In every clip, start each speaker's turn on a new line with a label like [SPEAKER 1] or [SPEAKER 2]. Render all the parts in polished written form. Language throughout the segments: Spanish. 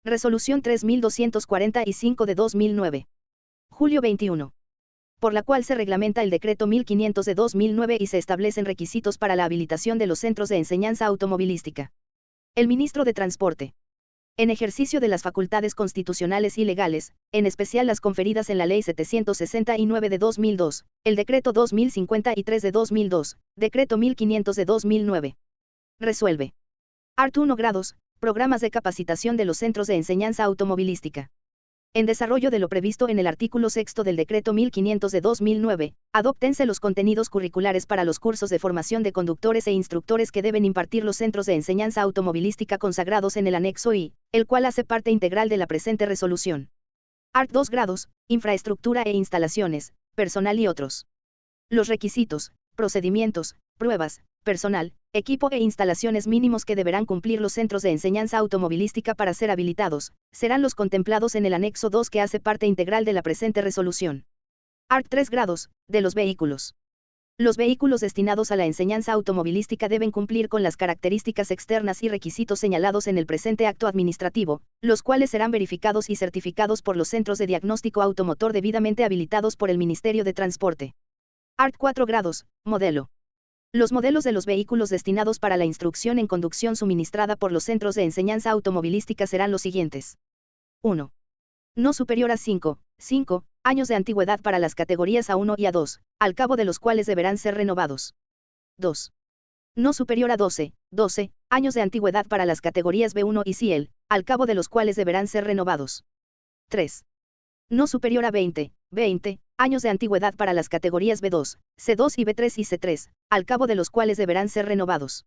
[SPEAKER 1] Resolución 3245 de 2009. Julio 21. Por la cual se reglamenta el Decreto 1500 de 2009 y se establecen requisitos para la habilitación de los centros de enseñanza automovilística. El Ministro de Transporte, en ejercicio de las facultades constitucionales y legales, en especial las conferidas en la Ley 769 de 2002, el Decreto 2053 de 2002, Decreto 1500 de 2009. Resuelve. Art. 1 grados, programas de capacitación de los centros de enseñanza automovilística. En desarrollo de lo previsto en el artículo 6 del Decreto 1500 de 2009, adóptense los contenidos curriculares para los cursos de formación de conductores e instructores que deben impartir los centros de enseñanza automovilística consagrados en el anexo I, el cual hace parte integral de la presente resolución. Art. 2 grados, infraestructura e instalaciones, personal y otros. Los requisitos, procedimientos, pruebas, personal, equipo e instalaciones mínimos que deberán cumplir los centros de enseñanza automovilística para ser habilitados, serán los contemplados en el anexo 2 que hace parte integral de la presente resolución. Art. 3 grados, de los vehículos. Los vehículos destinados a la enseñanza automovilística deben cumplir con las características externas y requisitos señalados en el presente acto administrativo, los cuales serán verificados y certificados por los centros de diagnóstico automotor debidamente habilitados por el Ministerio de Transporte. Art. 4 grados, modelo. Los modelos de los vehículos destinados para la instrucción en conducción suministrada por los centros de enseñanza automovilística serán los siguientes. 1. No superior a 5 años de antigüedad para las categorías A1 y A2, al cabo de los cuales deberán ser renovados. 2. No superior a 12 años de antigüedad para las categorías B1 y CL, al cabo de los cuales deberán ser renovados. 3. No superior a 20 años de antigüedad para las categorías B2, C2 y B3 y C3, al cabo de los cuales deberán ser renovados.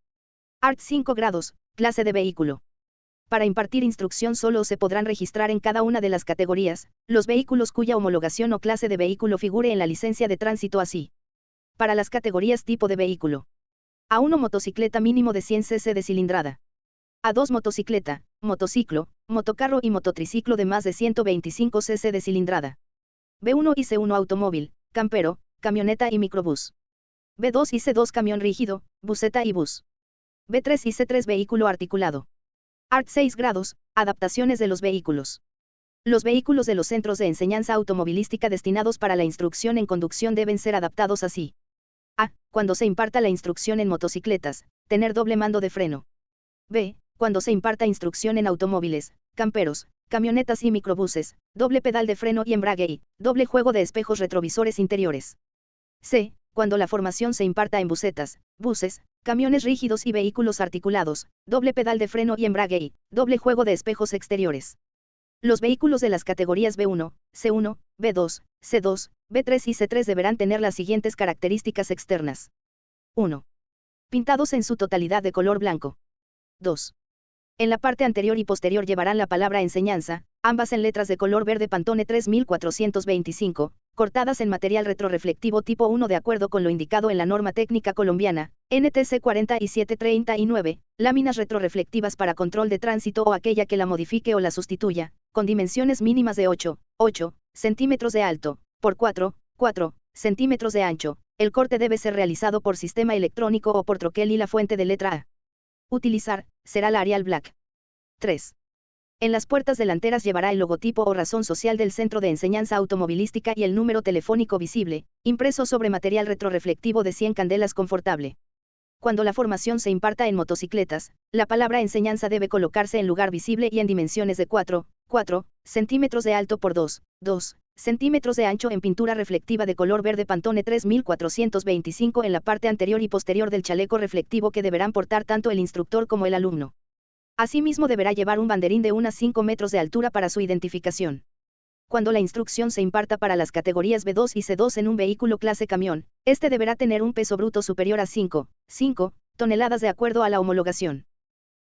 [SPEAKER 1] Art. 5 grados, clase de vehículo. Para impartir instrucción solo se podrán registrar en cada una de las categorías, los vehículos cuya homologación o clase de vehículo figure en la licencia de tránsito así. Para las categorías tipo de vehículo. A1 motocicleta mínimo de 100 cc de cilindrada. A2 motocicleta, motociclo, motocarro y mototriciclo de más de 125 cc de cilindrada. B1 y C1 automóvil, campero, camioneta y microbús. B2 y C2 camión rígido, buseta y bus. B3 y C3 vehículo articulado. Art. 6 grados, adaptaciones de los vehículos. Los vehículos de los centros de enseñanza automovilística destinados para la instrucción en conducción deben ser adaptados así. A. Cuando se imparta la instrucción en motocicletas, tener doble mando de freno. B. Cuando se imparta instrucción en automóviles, camperos, camionetas y microbuses, doble pedal de freno y embrague y doble juego de espejos retrovisores interiores. C. Cuando la formación se imparta en busetas, buses, camiones rígidos y vehículos articulados, doble pedal de freno y embrague y doble juego de espejos exteriores. Los vehículos de las categorías B1, C1, B2, C2, B3 y C3 deberán tener las siguientes características externas. 1. Pintados en su totalidad de color blanco. 2. En la parte anterior y posterior llevarán la palabra enseñanza, ambas en letras de color verde Pantone 3425, cortadas en material retroreflectivo tipo 1 de acuerdo con lo indicado en la norma técnica colombiana, NTC 4739, láminas retroreflectivas para control de tránsito o aquella que la modifique o la sustituya, con dimensiones mínimas de 8 centímetros de alto, por 4 centímetros de ancho. El corte debe ser realizado por sistema electrónico o por troquel y la fuente de letra A. Utilizar, será la Arial Black. 3. En las puertas delanteras llevará el logotipo o razón social del Centro de Enseñanza Automovilística y el número telefónico visible, impreso sobre material retroreflectivo de 100 candelas confortable. Cuando la formación se imparta en motocicletas, la palabra enseñanza debe colocarse en lugar visible y en dimensiones de 4 centímetros de alto por 2 centímetros de ancho en pintura reflectiva de color verde Pantone 3425 en la parte anterior y posterior del chaleco reflectivo que deberán portar tanto el instructor como el alumno. Asimismo deberá llevar un banderín de unas 5 metros de altura para su identificación. Cuando la instrucción se imparta para las categorías B2 y C2 en un vehículo clase camión, este deberá tener un peso bruto superior a 5 toneladas de acuerdo a la homologación.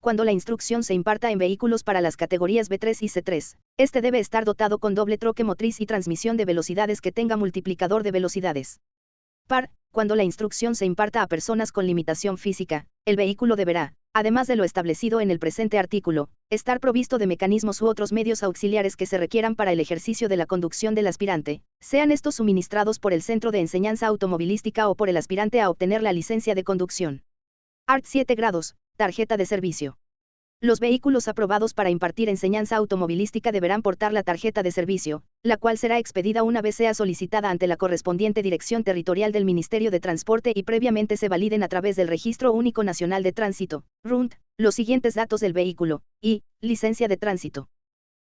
[SPEAKER 1] Cuando la instrucción se imparta en vehículos para las categorías B3 y C3, este debe estar dotado con doble troque motriz y transmisión de velocidades que tenga multiplicador de velocidades. Par. Cuando la instrucción se imparta a personas con limitación física, el vehículo deberá, además de lo establecido en el presente artículo, estar provisto de mecanismos u otros medios auxiliares que se requieran para el ejercicio de la conducción del aspirante, sean estos suministrados por el Centro de Enseñanza Automovilística o por el aspirante a obtener la licencia de conducción. Art. 7 grados, tarjeta de servicio. Los vehículos aprobados para impartir enseñanza automovilística deberán portar la tarjeta de servicio, la cual será expedida una vez sea solicitada ante la correspondiente Dirección Territorial del Ministerio de Transporte y previamente se validen a través del Registro Único Nacional de Tránsito, RUNT, los siguientes datos del vehículo, y, licencia de tránsito.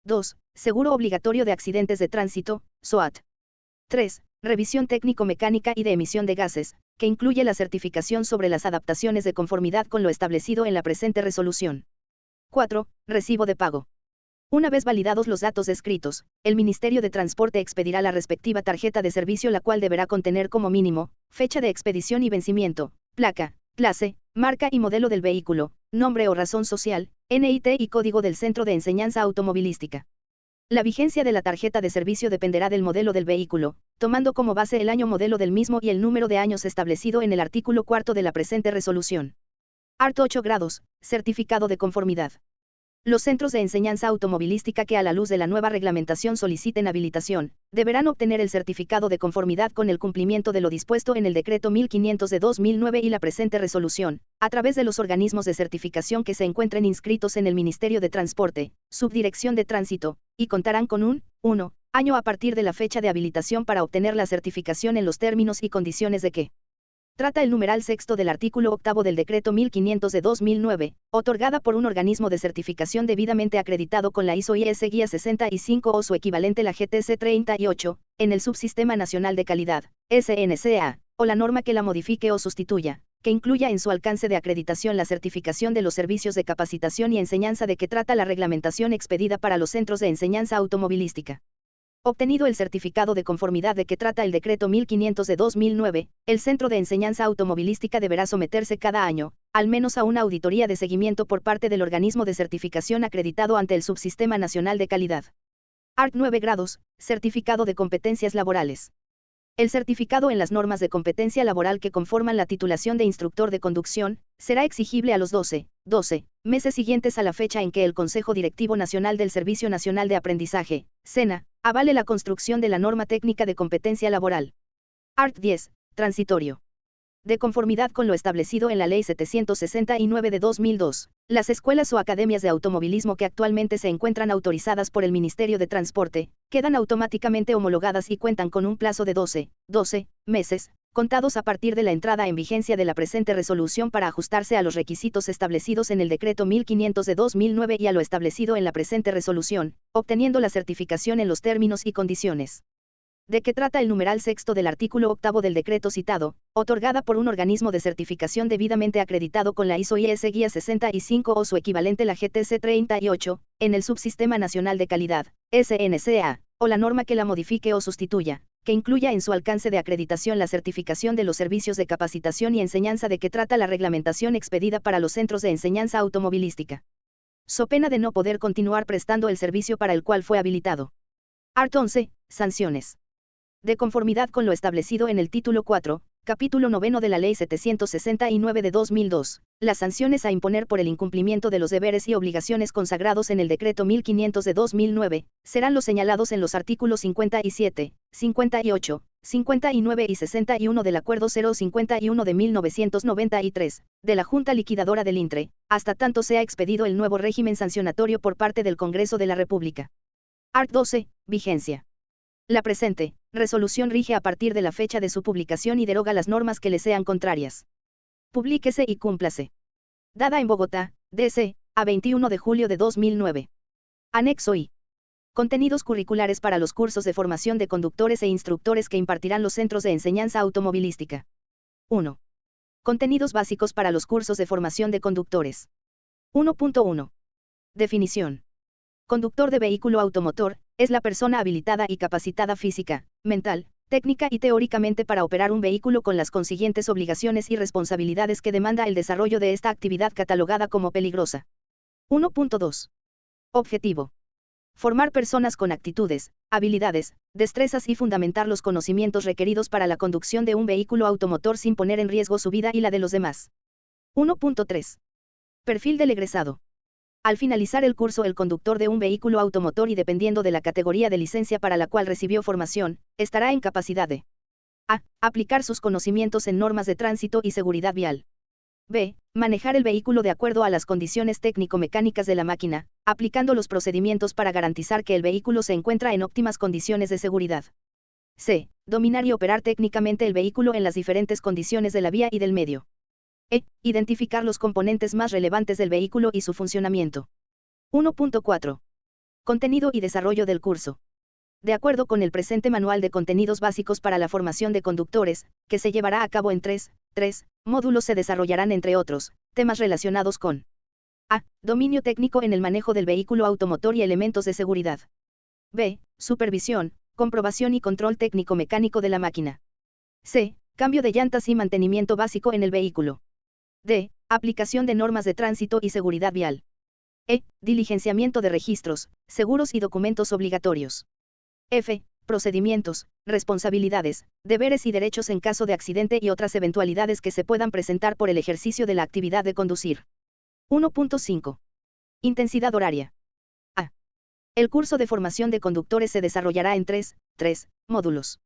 [SPEAKER 1] 2. Seguro obligatorio de accidentes de tránsito, SOAT. 3. Revisión técnico-mecánica y de emisión de gases, que incluye la certificación sobre las adaptaciones de conformidad con lo establecido en la presente resolución. 4. Recibo de pago. Una vez validados los datos descritos, el Ministerio de Transporte expedirá la respectiva tarjeta de servicio, la cual deberá contener como mínimo, fecha de expedición y vencimiento, placa, clase, marca y modelo del vehículo, nombre o razón social, NIT y código del Centro de Enseñanza Automovilística. La vigencia de la tarjeta de servicio dependerá del modelo del vehículo, tomando como base el año modelo del mismo y el número de años establecido en el artículo 4 de la presente resolución. Art. 8 grados, certificado de conformidad. Los centros de enseñanza automovilística que a la luz de la nueva reglamentación soliciten habilitación, deberán obtener el certificado de conformidad con el cumplimiento de lo dispuesto en el Decreto 1500 de 2009 y la presente resolución, a través de los organismos de certificación que se encuentren inscritos en el Ministerio de Transporte, Subdirección de Tránsito, y contarán con un 1 año a partir de la fecha de habilitación para obtener la certificación en los términos y condiciones de que trata el numeral sexto del artículo 8 del Decreto 1500 de 2009, otorgada por un organismo de certificación debidamente acreditado con la ISO/IEC Guía 65 o su equivalente, la GTC 38, en el Subsistema Nacional de Calidad, SNCA, o la norma que la modifique o sustituya, que incluya en su alcance de acreditación la certificación de los servicios de capacitación y enseñanza de que trata la reglamentación expedida para los centros de enseñanza automovilística. Obtenido el certificado de conformidad de que trata el Decreto 1500 de 2009, el Centro de Enseñanza Automovilística deberá someterse cada año, al menos a una auditoría de seguimiento por parte del organismo de certificación acreditado ante el Subsistema Nacional de Calidad. Art. 9 grados, certificado de competencias laborales. El certificado en las normas de competencia laboral que conforman la titulación de instructor de conducción, será exigible a los 12 meses siguientes a la fecha en que el Consejo Directivo Nacional del Servicio Nacional de Aprendizaje, SENA, avale la construcción de la norma técnica de competencia laboral. Art. 10. Transitorio. De conformidad con lo establecido en la Ley 769 de 2002, las escuelas o academias de automovilismo que actualmente se encuentran autorizadas por el Ministerio de Transporte, quedan automáticamente homologadas y cuentan con un plazo de 12 meses, contados a partir de la entrada en vigencia de la presente resolución para ajustarse a los requisitos establecidos en el Decreto 1500 de 2009 y a lo establecido en la presente resolución, obteniendo la certificación en los términos y condiciones de que trata el numeral sexto del artículo 8 del decreto citado, otorgada por un organismo de certificación debidamente acreditado con la ISO/IEC Guía 65 o su equivalente, la GTC 38, en el Subsistema Nacional de Calidad, SNCA, o la norma que la modifique o sustituya, que incluya en su alcance de acreditación la certificación de los servicios de capacitación y enseñanza de que trata la reglamentación expedida para los centros de enseñanza automovilística. So pena de no poder continuar prestando el servicio para el cual fue habilitado. Art. 11. Sanciones. De conformidad con lo establecido en el título 4, capítulo 9 de la Ley 769 de 2002, las sanciones a imponer por el incumplimiento de los deberes y obligaciones consagrados en el Decreto 1500 de 2009, serán los señalados en los artículos 57, 58, 59 y 61 del Acuerdo 051 de 1993, de la Junta Liquidadora del INTRE, hasta tanto sea expedido el nuevo régimen sancionatorio por parte del Congreso de la República. Art. 12. Vigencia. La presente resolución rige a partir de la fecha de su publicación y deroga las normas que le sean contrarias. Publíquese y cúmplase. Dada en Bogotá, D.C., a 21 de julio de 2009. Anexo I. Contenidos curriculares para los cursos de formación de conductores e instructores que impartirán los centros de enseñanza automovilística. 1. Contenidos básicos para los cursos de formación de conductores. 1.1. Definición. Conductor de vehículo automotor, es la persona habilitada y capacitada física, mental, técnica y teóricamente para operar un vehículo con las consiguientes obligaciones y responsabilidades que demanda el desarrollo de esta actividad catalogada como peligrosa. 1.2. Objetivo. Formar personas con actitudes, habilidades, destrezas y fundamentar los conocimientos requeridos para la conducción de un vehículo automotor sin poner en riesgo su vida y la de los demás. 1.3. Perfil del egresado. Al finalizar el curso, el conductor de un vehículo automotor y dependiendo de la categoría de licencia para la cual recibió formación, estará en capacidad de a. Aplicar sus conocimientos en normas de tránsito y seguridad vial. B. Manejar el vehículo de acuerdo a las condiciones técnico-mecánicas de la máquina, aplicando los procedimientos para garantizar que el vehículo se encuentra en óptimas condiciones de seguridad. C. Dominar y operar técnicamente el vehículo en las diferentes condiciones de la vía y del medio. E. Identificar los componentes más relevantes del vehículo y su funcionamiento. 1.4. Contenido y desarrollo del curso. De acuerdo con el presente Manual de Contenidos Básicos para la Formación de Conductores, que se llevará a cabo en tres módulos, se desarrollarán, entre otros, temas relacionados con A. Dominio técnico en el manejo del vehículo automotor y elementos de seguridad. B. Supervisión, comprobación y control técnico-mecánico de la máquina. C. Cambio de llantas y mantenimiento básico en el vehículo. D. Aplicación de normas de tránsito y seguridad vial. E. Diligenciamiento de registros, seguros y documentos obligatorios. F. Procedimientos, responsabilidades, deberes y derechos en caso de accidente y otras eventualidades que se puedan presentar por el ejercicio de la actividad de conducir. 1.5. Intensidad horaria. A. El curso de formación de conductores se desarrollará en tres módulos.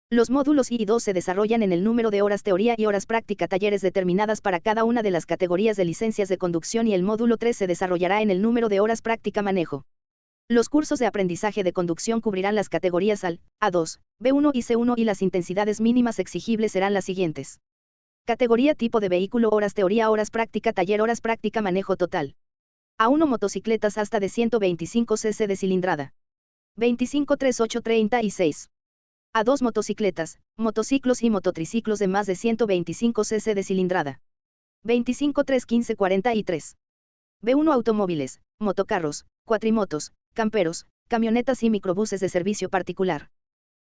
[SPEAKER 1] Los módulos I y II se desarrollan en el número de horas teoría y horas práctica talleres determinadas para cada una de las categorías de licencias de conducción, y el módulo 3 se desarrollará en el número de horas práctica manejo. Los cursos de aprendizaje de conducción cubrirán las categorías AL, A2, B1 y C1, y las intensidades mínimas exigibles serán las siguientes. Categoría tipo de vehículo: horas teoría, horas práctica taller, horas práctica manejo total. A1 motocicletas hasta de 125 cc de cilindrada. 25.3836. A2 motocicletas, motociclos y mototriciclos de más de 125 cc de cilindrada. 25.31543. B1 automóviles, motocarros, cuatrimotos, camperos, camionetas y microbuses de servicio particular.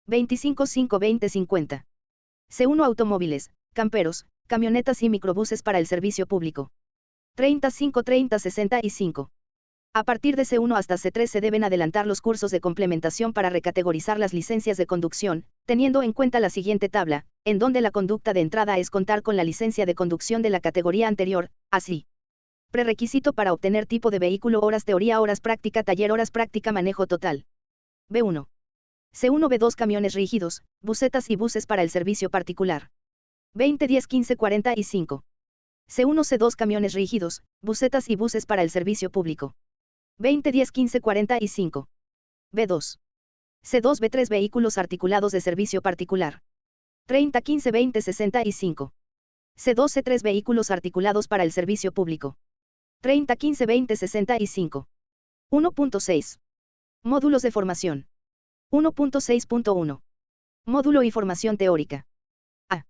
[SPEAKER 1] 25.52050. C1 automóviles, camperos, camionetas y microbuses para el servicio público. 35.3065. A partir de C1 hasta C3 se deben adelantar los cursos de complementación para recategorizar las licencias de conducción, teniendo en cuenta la siguiente tabla, en donde la conducta de entrada es contar con la licencia de conducción de la categoría anterior, así. Prerequisito para obtener tipo de vehículo: horas teoría, horas práctica taller, horas práctica manejo total. B1. C1 B2 camiones rígidos, busetas y buses para el servicio particular. 20.10.15.45. C1 C2 camiones rígidos, busetas y buses para el servicio público. 20.10.15.45. B2. C2 B3 vehículos articulados de servicio particular. 30.15.20.65. C2 C3 vehículos articulados para el servicio público. 30.15.20.65. 1.6. Módulos de formación. 1.6.1. Módulo y formación teórica. A.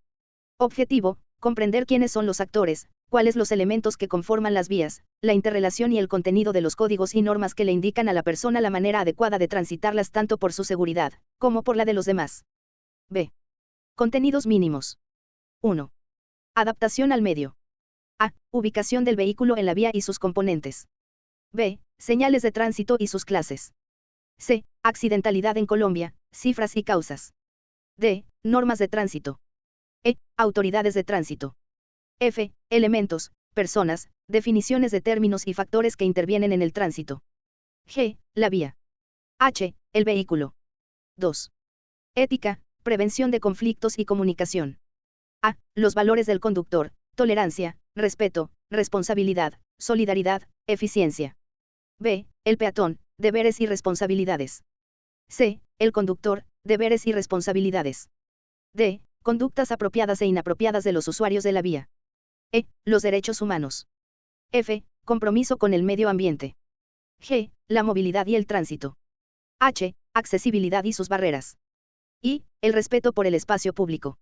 [SPEAKER 1] Objetivo: comprender quiénes son los actores, cuáles los elementos que conforman las vías, la interrelación y el contenido de los códigos y normas que le indican a la persona la manera adecuada de transitarlas tanto por su seguridad, como por la de los demás. B. Contenidos mínimos. 1. Adaptación al medio. A. Ubicación del vehículo en la vía y sus componentes. B. Señales de tránsito y sus clases. C. Accidentalidad en Colombia, cifras y causas. D. Normas de tránsito. E. Autoridades de tránsito. F. Elementos, personas, definiciones de términos y factores que intervienen en el tránsito. G. La vía. H. El vehículo. 2. Ética, prevención de conflictos y comunicación. A. Los valores del conductor: tolerancia, respeto, responsabilidad, solidaridad, eficiencia. B. El peatón: deberes y responsabilidades. C. El conductor: deberes y responsabilidades. D. Conductas apropiadas e inapropiadas de los usuarios de la vía. E. Los derechos humanos. F. Compromiso con el medio ambiente. G. La movilidad y el tránsito. H. Accesibilidad y sus barreras. I. El respeto por el espacio público.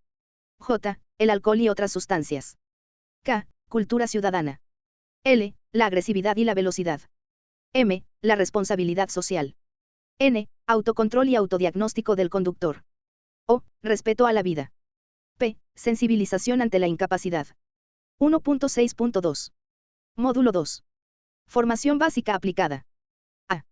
[SPEAKER 1] J. El alcohol y otras sustancias. K. Cultura ciudadana. L. La agresividad y la velocidad. M. La responsabilidad social. N. Autocontrol y autodiagnóstico del conductor. O. Respeto a la vida. P. Sensibilización ante la incapacidad. 1.6.2. Módulo 2. Formación básica aplicada. A.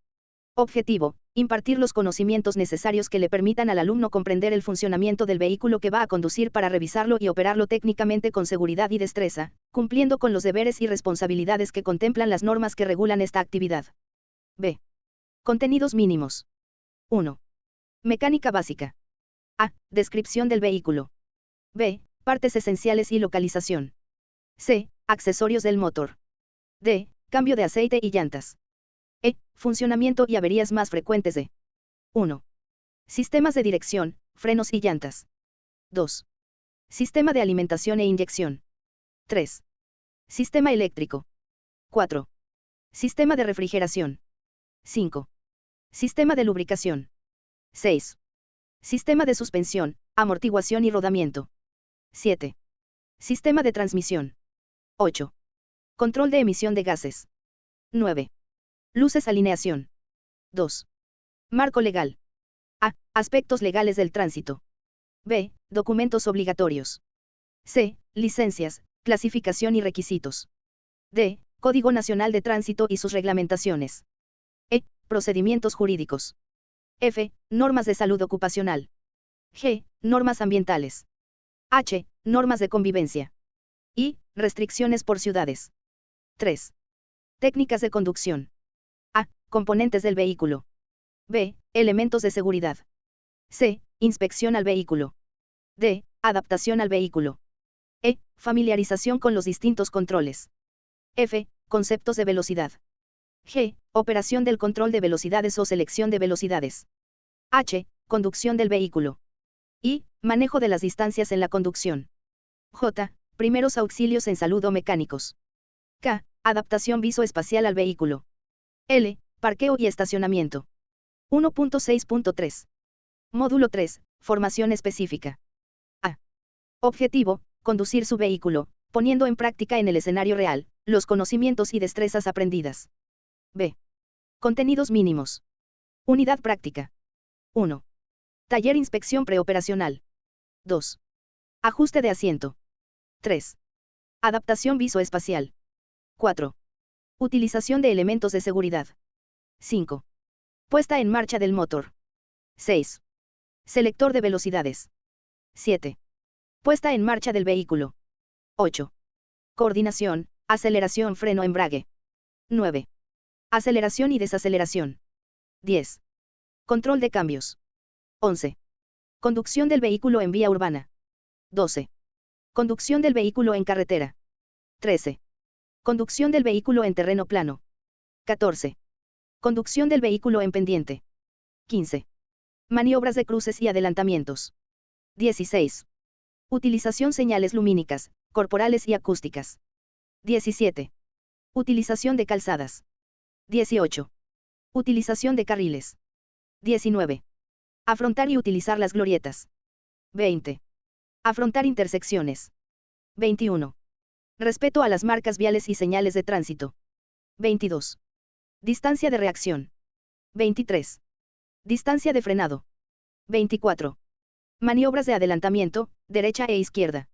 [SPEAKER 1] Objetivo: impartir los conocimientos necesarios que le permitan al alumno comprender el funcionamiento del vehículo que va a conducir para revisarlo y operarlo técnicamente con seguridad y destreza, cumpliendo con los deberes y responsabilidades que contemplan las normas que regulan esta actividad. B. Contenidos mínimos. 1. Mecánica básica. A. Descripción del vehículo. B. Partes esenciales y localización. C. Accesorios del motor. D. Cambio de aceite y llantas. E. Funcionamiento y averías más frecuentes de 1. Sistemas de dirección, frenos y llantas. 2. Sistema de alimentación e inyección. 3. Sistema eléctrico. 4. Sistema de refrigeración. 5. Sistema de lubricación. 6. Sistema de suspensión, amortiguación y rodamiento. 7. Sistema de transmisión. 8. Control de emisión de gases. 9. Luces alineación. 2. Marco legal. A. Aspectos legales del tránsito. B. Documentos obligatorios. C. Licencias, clasificación y requisitos. D. Código Nacional de Tránsito y sus reglamentaciones. E. Procedimientos jurídicos. F. Normas de salud ocupacional. G. Normas ambientales. H. Normas de convivencia. I. Restricciones por ciudades. 3. Técnicas de conducción. A. Componentes del vehículo. B. Elementos de seguridad. C. Inspección al vehículo. D. Adaptación al vehículo. E. Familiarización con los distintos controles. F. Conceptos de velocidad. G. Operación del control de velocidades o selección de velocidades. H. Conducción del vehículo. I. Manejo de las distancias en la conducción. J. Primeros auxilios en salud o mecánicos. K. Adaptación visoespacial al vehículo. L. Parqueo y estacionamiento. 1.6.3. Módulo 3. Formación específica. A. Objetivo: conducir su vehículo, poniendo en práctica en el escenario real los conocimientos y destrezas aprendidas. B. Contenidos mínimos. Unidad práctica. 1. Taller inspección preoperacional. 2. Ajuste de asiento. 3. Adaptación visoespacial. 4. Utilización de elementos de seguridad. 5. Puesta en marcha del motor. 6. Selector de velocidades. 7. Puesta en marcha del vehículo. 8. Coordinación, aceleración, freno, embrague. 9. Aceleración y desaceleración. 10. Control de cambios. 11. Conducción del vehículo en vía urbana. 12. Conducción del vehículo en carretera. 13. Conducción del vehículo en terreno plano. 14. Conducción del vehículo en pendiente. 15. Maniobras de cruces y adelantamientos. 16. Utilización señales lumínicas, corporales y acústicas. 17. Utilización de calzadas. 18. Utilización de carriles. 19. Afrontar y utilizar las glorietas. 20. Afrontar intersecciones. 21. Respeto a las marcas viales y señales de tránsito. 22. Distancia de reacción. 23. Distancia de frenado. 24. Maniobras de adelantamiento, derecha e izquierda.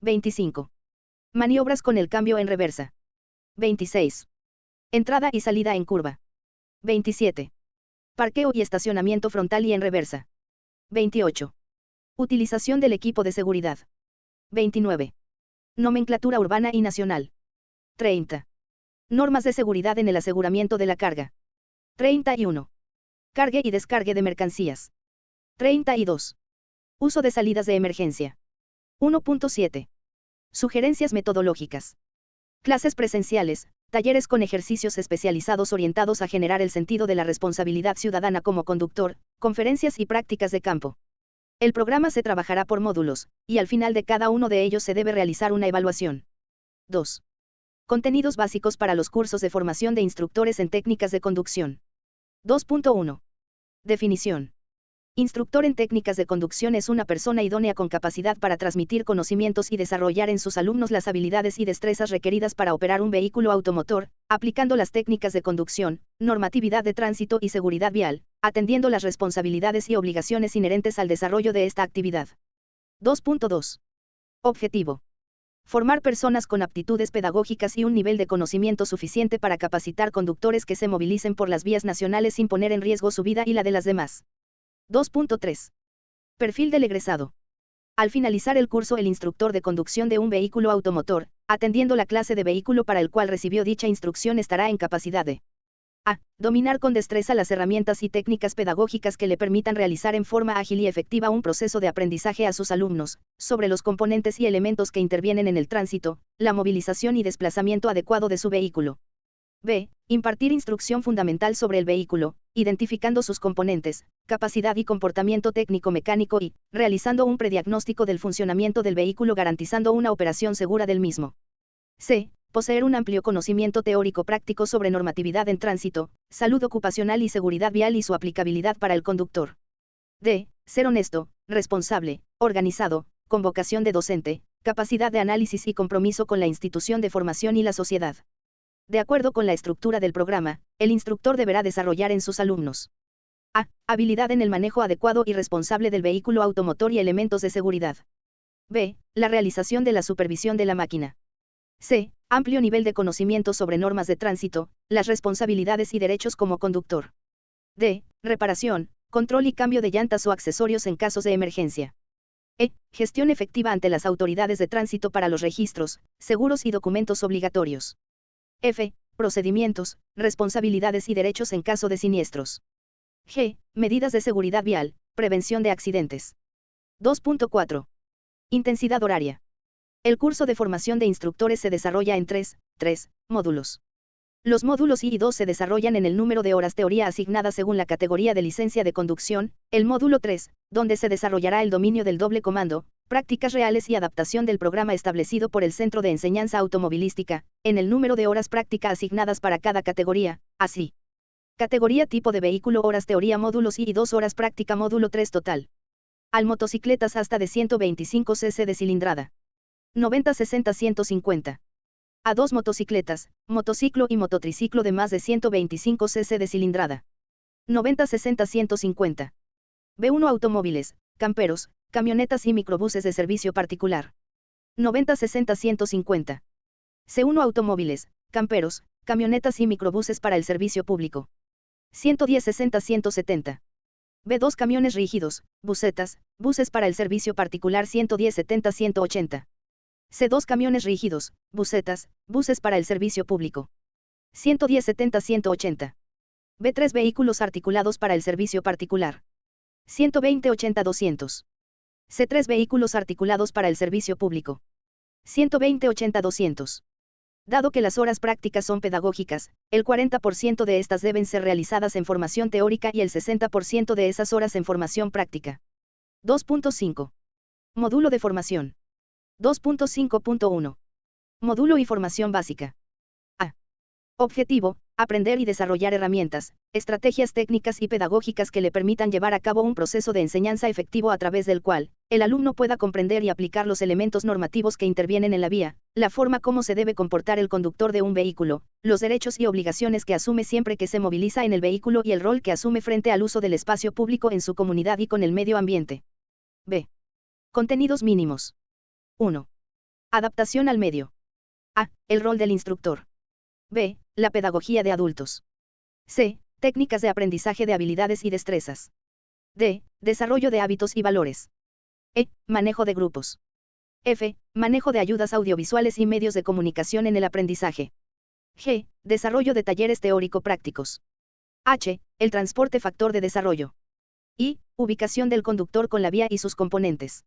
[SPEAKER 1] 25. Maniobras con el cambio en reversa. 26. Entrada y salida en curva. 27. Parqueo y estacionamiento frontal y en reversa. 28. Utilización del equipo de seguridad. 29. Nomenclatura urbana y nacional. 30. Normas de seguridad en el aseguramiento de la carga. 31. Cargue y descargue de mercancías. 32. Uso de salidas de emergencia. 1.7. Sugerencias metodológicas. Clases presenciales, talleres con ejercicios especializados orientados a generar el sentido de la responsabilidad ciudadana como conductor, conferencias y prácticas de campo. El programa se trabajará por módulos, y al final de cada uno de ellos se debe realizar una evaluación. 2. Contenidos básicos para los cursos de formación de instructores en técnicas de conducción. 2.1. Definición. Instructor en técnicas de conducción es una persona idónea con capacidad para transmitir conocimientos y desarrollar en sus alumnos las habilidades y destrezas requeridas para operar un vehículo automotor, aplicando las técnicas de conducción, normatividad de tránsito y seguridad vial, atendiendo las responsabilidades y obligaciones inherentes al desarrollo de esta actividad. 2.2. Objetivo. Formar personas con aptitudes pedagógicas y un nivel de conocimiento suficiente para capacitar conductores que se movilicen por las vías nacionales sin poner en riesgo su vida y la de las demás. 2.3. Perfil del egresado. Al finalizar el curso, el instructor de conducción de un vehículo automotor, atendiendo la clase de vehículo para el cual recibió dicha instrucción, estará en capacidad de A. Dominar con destreza las herramientas y técnicas pedagógicas que le permitan realizar en forma ágil y efectiva un proceso de aprendizaje a sus alumnos, sobre los componentes y elementos que intervienen en el tránsito, la movilización y desplazamiento adecuado de su vehículo. B. Impartir instrucción fundamental sobre el vehículo, identificando sus componentes, capacidad y comportamiento técnico-mecánico y, realizando un prediagnóstico del funcionamiento del vehículo garantizando una operación segura del mismo. C. Poseer un amplio conocimiento teórico-práctico sobre normatividad en tránsito, salud ocupacional y seguridad vial y su aplicabilidad para el conductor. D. Ser honesto, responsable, organizado, con vocación de docente, capacidad de análisis y compromiso con la institución de formación y la sociedad. De acuerdo con la estructura del programa, el instructor deberá desarrollar en sus alumnos: A. Habilidad en el manejo adecuado y responsable del vehículo automotor y elementos de seguridad. B. La realización de la supervisión de la máquina. C. Amplio nivel de conocimiento sobre normas de tránsito, las responsabilidades y derechos como conductor. D. Reparación, control y cambio de llantas o accesorios en casos de emergencia. E. Gestión efectiva ante las autoridades de tránsito para los registros, seguros y documentos obligatorios. F. Procedimientos, responsabilidades y derechos en caso de siniestros. G. Medidas de seguridad vial, prevención de accidentes. 2.4. Intensidad horaria. El curso de formación de instructores se desarrolla en tres módulos. Los módulos I y II se desarrollan en el número de horas teoría asignadas según la categoría de licencia de conducción, el módulo 3, donde se desarrollará el dominio del doble comando, prácticas reales y adaptación del programa establecido por el Centro de Enseñanza Automovilística, en el número de horas práctica asignadas para cada categoría, así. Categoría tipo de vehículo horas teoría módulos I y 2 horas práctica módulo 3 total. Al motocicletas hasta de 125 cc de cilindrada. 90-60-150. A 2 motocicletas, motociclo y mototriciclo de más de 125 cc de cilindrada. 90-60-150. B1 automóviles, camperos, camionetas y microbuses de servicio particular. 90-60-150. C1 automóviles, camperos, camionetas y microbuses para el servicio público. 110-60-170. B2 camiones rígidos, busetas, buses para el servicio particular 110-70-180. C2 camiones rígidos, busetas, buses para el servicio público. 110-70-180. B3 vehículos articulados para el servicio particular. 120-80-200. C3 vehículos articulados para el servicio público. 120-80-200. Dado que las horas prácticas son pedagógicas, el 40% de estas deben ser realizadas en formación teórica y el 60% de esas horas en formación práctica. 2.5. Módulo de formación. 2.5.1. Módulo y formación básica. A. Objetivo: aprender y desarrollar herramientas, estrategias técnicas y pedagógicas que le permitan llevar a cabo un proceso de enseñanza efectivo a través del cual el alumno pueda comprender y aplicar los elementos normativos que intervienen en la vía, la forma como se debe comportar el conductor de un vehículo, los derechos y obligaciones que asume siempre que se moviliza en el vehículo y el rol que asume frente al uso del espacio público en su comunidad y con el medio ambiente. B. Contenidos mínimos. 1. Adaptación al medio. A. El rol del instructor. B. La pedagogía de adultos. C. Técnicas de aprendizaje de habilidades y destrezas. D. Desarrollo de hábitos y valores. E. Manejo de grupos. F. Manejo de ayudas audiovisuales y medios de comunicación en el aprendizaje. G. Desarrollo de talleres teórico-prácticos. H. El transporte factor de desarrollo. I. Ubicación del conductor con la vía y sus componentes.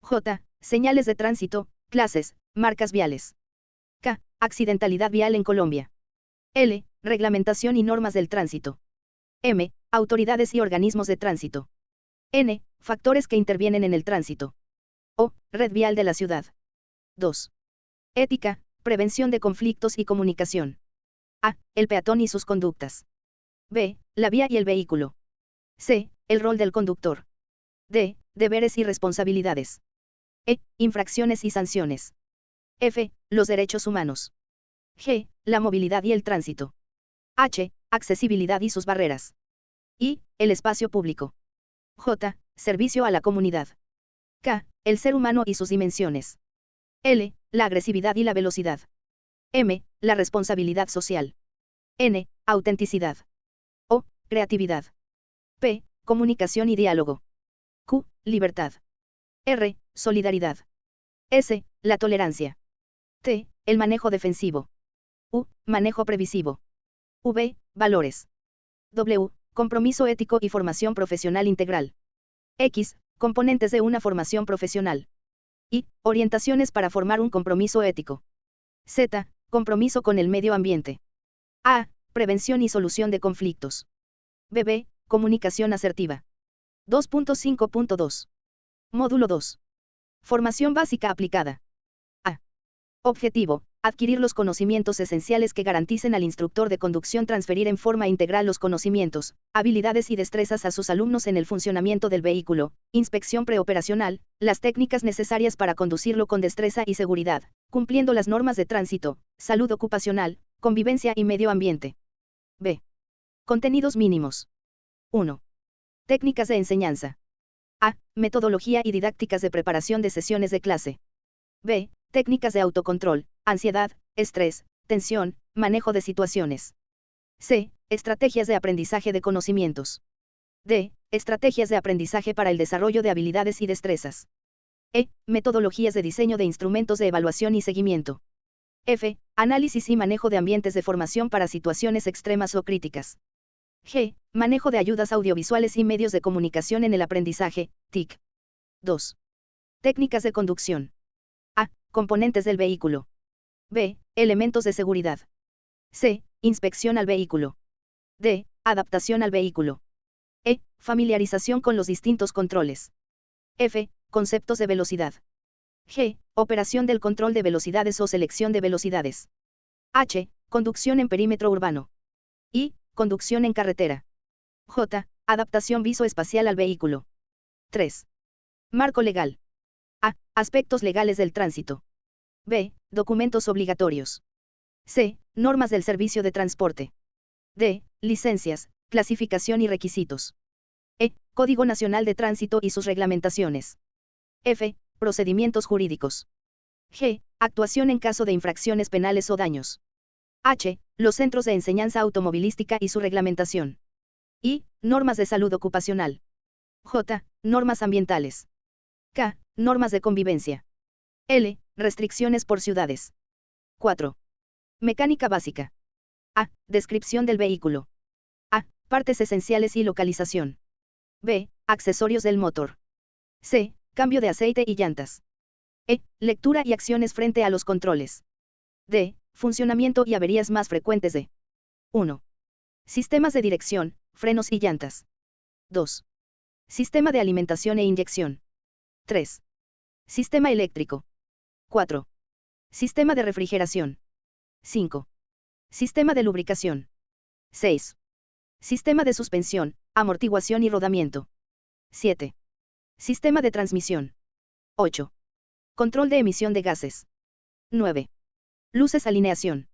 [SPEAKER 1] J. Señales de tránsito, clases, marcas viales. K. Accidentalidad vial en Colombia. L. Reglamentación y normas del tránsito. M. Autoridades y organismos de tránsito. N. Factores que intervienen en el tránsito. O. Red vial de la ciudad. 2. Ética, prevención de conflictos y comunicación. A. El peatón y sus conductas. B. La vía y el vehículo. C. El rol del conductor. D. Deberes y responsabilidades. E. Infracciones y sanciones. F. Los derechos humanos. G. La movilidad y el tránsito. H. Accesibilidad y sus barreras. I. El espacio público. J. Servicio a la comunidad. K. El ser humano y sus dimensiones. L. La agresividad y la velocidad. M. La responsabilidad social. N. Autenticidad. O. Creatividad. P. Comunicación y diálogo. Q. Libertad. R. Solidaridad. S. La tolerancia. T. El manejo defensivo. U. Manejo previsivo. V. Valores. W. Compromiso ético y formación profesional integral. X. Componentes de una formación profesional. Y. Orientaciones para formar un compromiso ético. Z. Compromiso con el medio ambiente. A. Prevención y solución de conflictos. BB. Comunicación asertiva. 2.5.2. Módulo 2. Formación básica aplicada. A. Objetivo. Adquirir los conocimientos esenciales que garanticen al instructor de conducción transferir en forma integral los conocimientos, habilidades y destrezas a sus alumnos en el funcionamiento del vehículo, inspección preoperacional, las técnicas necesarias para conducirlo con destreza y seguridad, cumpliendo las normas de tránsito, salud ocupacional, convivencia y medio ambiente. B. Contenidos mínimos. 1. Técnicas de enseñanza. A. Metodología y didácticas de preparación de sesiones de clase. B. Técnicas de autocontrol, ansiedad, estrés, tensión, manejo de situaciones. C. Estrategias de aprendizaje de conocimientos. D. Estrategias de aprendizaje para el desarrollo de habilidades y destrezas. E. Metodologías de diseño de instrumentos de evaluación y seguimiento. F. Análisis y manejo de ambientes de formación para situaciones extremas o críticas. G. Manejo de ayudas audiovisuales y medios de comunicación en el aprendizaje, TIC. 2. Técnicas de conducción. A. Componentes del vehículo. B. Elementos de seguridad. C. Inspección al vehículo. D. Adaptación al vehículo. E. Familiarización con los distintos controles. F. Conceptos de velocidad. G. Operación del control de velocidades o selección de velocidades. H. Conducción en perímetro urbano. I. Conducción en carretera. J. Adaptación visoespacial al vehículo. 3. Marco legal. A. Aspectos legales del tránsito. B. Documentos obligatorios. C. Normas del servicio de transporte. D. Licencias, clasificación y requisitos. E. Código Nacional de Tránsito y sus reglamentaciones. F. Procedimientos jurídicos. G. Actuación en caso de infracciones penales o daños. H. Los centros de enseñanza automovilística y su reglamentación. I. Normas de salud ocupacional. J. Normas ambientales. K. Normas de convivencia. L. Restricciones por ciudades. 4. Mecánica básica. A. Descripción del vehículo. A. Partes esenciales y localización. B. Accesorios del motor. C. Cambio de aceite y llantas. E. Lectura y acciones frente a los controles. D. Funcionamiento y averías más frecuentes de 1. Sistemas de dirección, frenos y llantas. 2. Sistema de alimentación e inyección. 3. Sistema eléctrico. 4. Sistema de refrigeración. 5. Sistema de lubricación. 6. Sistema de suspensión, amortiguación y rodamiento. 7. Sistema de transmisión. 8. Control de emisión de gases. 9. Luces alineación.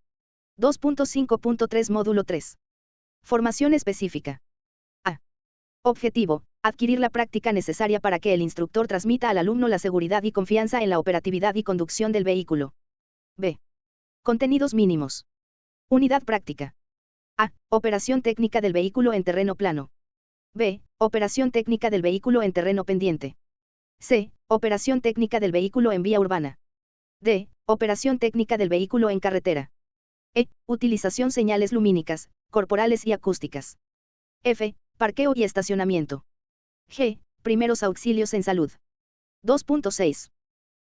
[SPEAKER 1] 2.5.3 Módulo 3. Formación específica. A. Objetivo. Adquirir la práctica necesaria para que el instructor transmita al alumno la seguridad y confianza en la operatividad y conducción del vehículo. B. Contenidos mínimos. Unidad práctica. A. Operación técnica del vehículo en terreno plano. B. Operación técnica del vehículo en terreno pendiente. C. Operación técnica del vehículo en vía urbana. D. Operación técnica del vehículo en carretera. E. Utilización señales lumínicas, corporales y acústicas. F. Parqueo y estacionamiento. G. Primeros auxilios en salud. 2.6.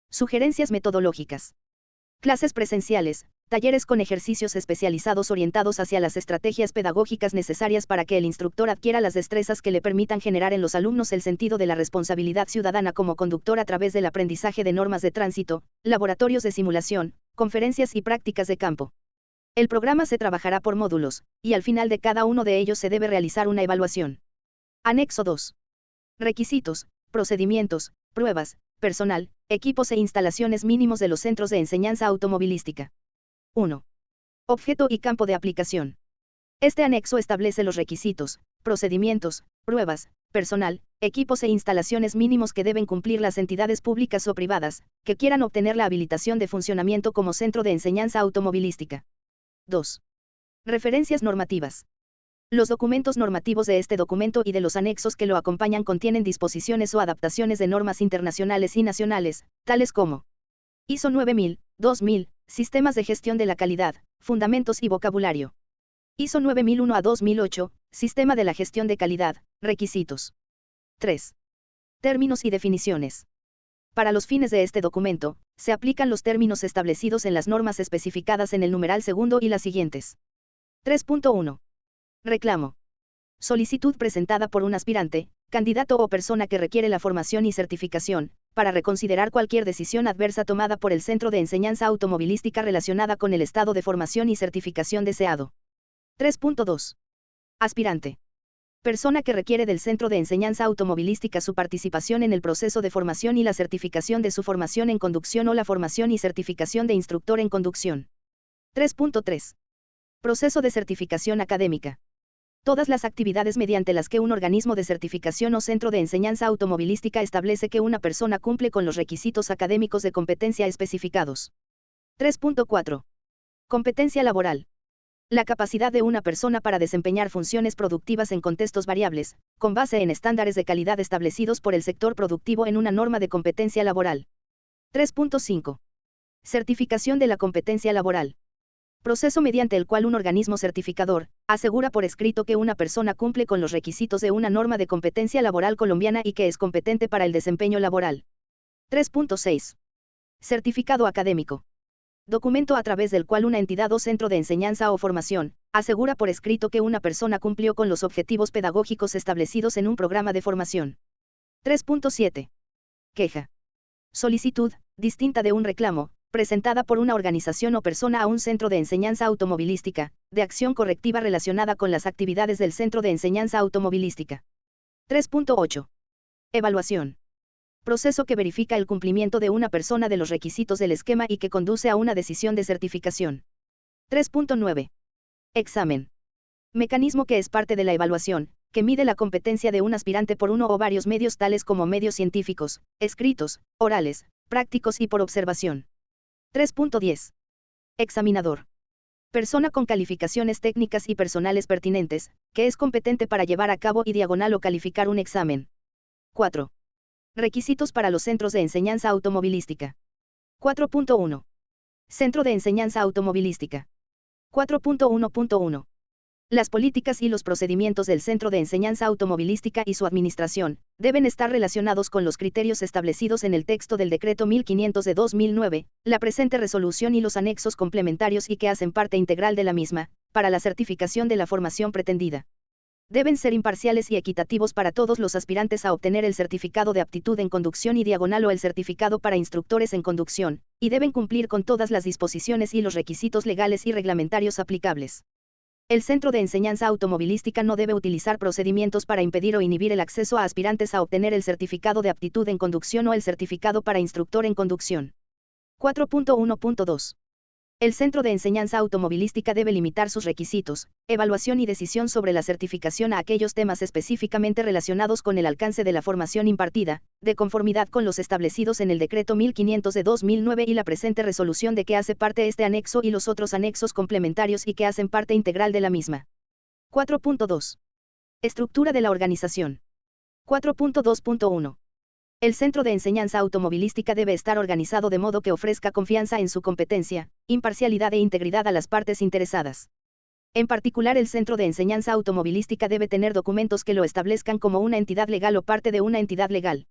[SPEAKER 1] Sugerencias metodológicas. Clases presenciales, talleres con ejercicios especializados orientados hacia las estrategias pedagógicas necesarias para que el instructor adquiera las destrezas que le permitan generar en los alumnos el sentido de la responsabilidad ciudadana como conductor a través del aprendizaje de normas de tránsito, laboratorios de simulación, conferencias y prácticas de campo. El programa se trabajará por módulos, y al final de cada uno de ellos se debe realizar una evaluación. Anexo 2. Requisitos, procedimientos, pruebas, personal, equipos e instalaciones mínimos de los centros de enseñanza automovilística. 1. Objeto y campo de aplicación. Este anexo establece los requisitos, procedimientos, pruebas, personal, equipos e instalaciones mínimos que deben cumplir las entidades públicas o privadas, que quieran obtener la habilitación de funcionamiento como centro de enseñanza automovilística. 2. Referencias normativas. Los documentos normativos de este documento y de los anexos que lo acompañan contienen disposiciones o adaptaciones de normas internacionales y nacionales, tales como ISO 9000, 2000, Sistemas de gestión de la calidad, fundamentos y vocabulario. ISO 9001 a 2008, Sistema de la Gestión de Calidad, Requisitos. 3. Términos y definiciones. Para los fines de este documento, se aplican los términos establecidos en las normas especificadas en el numeral segundo y las siguientes. 3.1. Reclamo. Solicitud presentada por un aspirante, candidato o persona que requiere la formación y certificación, para reconsiderar cualquier decisión adversa tomada por el Centro de Enseñanza Automovilística relacionada con el estado de formación y certificación deseado. 3.2. Aspirante. Persona que requiere del Centro de Enseñanza Automovilística su participación en el proceso de formación y la certificación de su formación en conducción o la formación y certificación de instructor en conducción. 3.3. Proceso de certificación académica. Todas las actividades mediante las que un organismo de certificación o centro de enseñanza automovilística establece que una persona cumple con los requisitos académicos de competencia especificados. 3.4. Competencia laboral. La capacidad de una persona para desempeñar funciones productivas en contextos variables, con base en estándares de calidad establecidos por el sector productivo en una norma de competencia laboral. 3.5. Certificación de la competencia laboral. Proceso mediante el cual un organismo certificador asegura por escrito que una persona cumple con los requisitos de una norma de competencia laboral colombiana y que es competente para el desempeño laboral. 3.6. Certificado académico. Documento a través del cual una entidad o centro de enseñanza o formación asegura por escrito que una persona cumplió con los objetivos pedagógicos establecidos en un programa de formación. 3.7. Queja. Solicitud, distinta de un reclamo, presentada por una organización o persona a un centro de enseñanza automovilística, de acción correctiva relacionada con las actividades del centro de enseñanza automovilística. 3.8. Evaluación. Proceso que verifica el cumplimiento de una persona de los requisitos del esquema y que conduce a una decisión de certificación. 3.9. Examen. Mecanismo que es parte de la evaluación, que mide la competencia de un aspirante por uno o varios medios tales como medios científicos, escritos, orales, prácticos y por observación. 3.10. Examinador. Persona con calificaciones técnicas y personales pertinentes, que es competente para llevar a cabo y diagonal o calificar un examen. 4. Requisitos para los centros de enseñanza automovilística. 4.1. Centro de enseñanza automovilística. 4.1.1. Las políticas y los procedimientos del Centro de Enseñanza Automovilística y su administración deben estar relacionados con los criterios establecidos en el texto del Decreto 1500 de 2009, la presente resolución y los anexos complementarios y que hacen parte integral de la misma, para la certificación de la formación pretendida. Deben ser imparciales y equitativos para todos los aspirantes a obtener el certificado de aptitud en conducción y diagonal o el certificado para instructores en conducción, y deben cumplir con todas las disposiciones y los requisitos legales y reglamentarios aplicables. El Centro de Enseñanza Automovilística no debe utilizar procedimientos para impedir o inhibir el acceso a aspirantes a obtener el certificado de aptitud en conducción o el certificado para instructor en conducción. 4.1.2. El Centro de Enseñanza Automovilística debe limitar sus requisitos, evaluación y decisión sobre la certificación a aquellos temas específicamente relacionados con el alcance de la formación impartida, de conformidad con los establecidos en el Decreto 1500 de 2009 y la presente resolución de que hace parte este anexo y los otros anexos complementarios y que hacen parte integral de la misma. 4.2. Estructura de la organización. 4.2.1. El Centro de Enseñanza Automovilística debe estar organizado de modo que ofrezca confianza en su competencia, imparcialidad e integridad a las partes interesadas. En particular, el Centro de Enseñanza Automovilística debe tener documentos que lo establezcan como una entidad legal o parte de una entidad legal.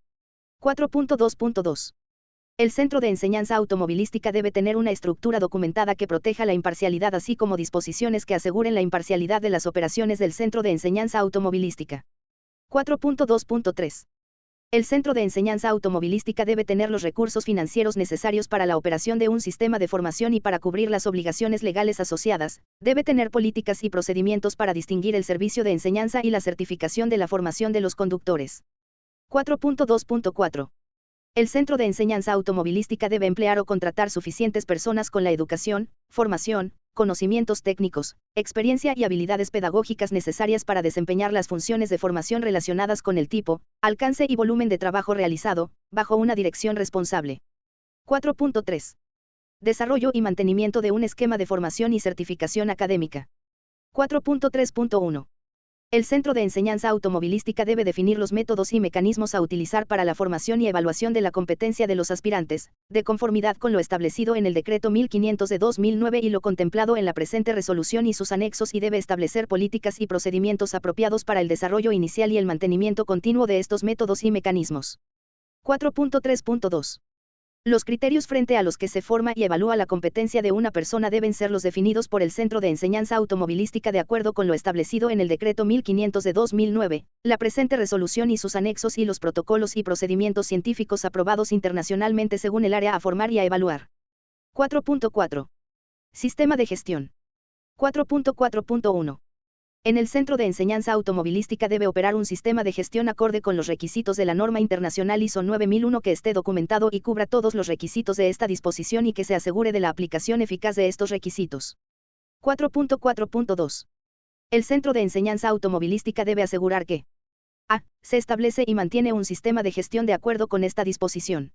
[SPEAKER 1] 4.2.2. El Centro de Enseñanza Automovilística debe tener una estructura documentada que proteja la imparcialidad así como disposiciones que aseguren la imparcialidad de las operaciones del Centro de Enseñanza Automovilística. 4.2.3. El Centro de Enseñanza Automovilística debe tener los recursos financieros necesarios para la operación de un sistema de formación y para cubrir las obligaciones legales asociadas, debe tener políticas y procedimientos para distinguir el servicio de enseñanza y la certificación de la formación de los conductores. 4.2.4. El Centro de Enseñanza Automovilística debe emplear o contratar suficientes personas con la educación, formación, conocimientos técnicos, experiencia y habilidades pedagógicas necesarias para desempeñar las funciones de formación relacionadas con el tipo, alcance y volumen de trabajo realizado, bajo una dirección responsable. 4.3. Desarrollo y mantenimiento de un esquema de formación y certificación académica. 4.3.1. El Centro de Enseñanza Automovilística debe definir los métodos y mecanismos a utilizar para la formación y evaluación de la competencia de los aspirantes, de conformidad con lo establecido en el Decreto 1500 de 2009 y lo contemplado en la presente resolución y sus anexos, y debe establecer políticas y procedimientos apropiados para el desarrollo inicial y el mantenimiento continuo de estos métodos y mecanismos. 4.3.2. Los criterios frente a los que se forma y evalúa la competencia de una persona deben ser los definidos por el Centro de Enseñanza Automovilística de acuerdo con lo establecido en el Decreto 1500 de 2009, la presente resolución y sus anexos y los protocolos y procedimientos científicos aprobados internacionalmente según el área a formar y a evaluar. 4.4. Sistema de gestión. 4.4.1. En el Centro de Enseñanza Automovilística debe operar un sistema de gestión acorde con los requisitos de la norma internacional ISO 9001 que esté documentado y cubra todos los requisitos de esta disposición y que se asegure de la aplicación eficaz de estos requisitos. 4.4.2. El Centro de Enseñanza Automovilística debe asegurar que a. Se establece y mantiene un sistema de gestión de acuerdo con esta disposición.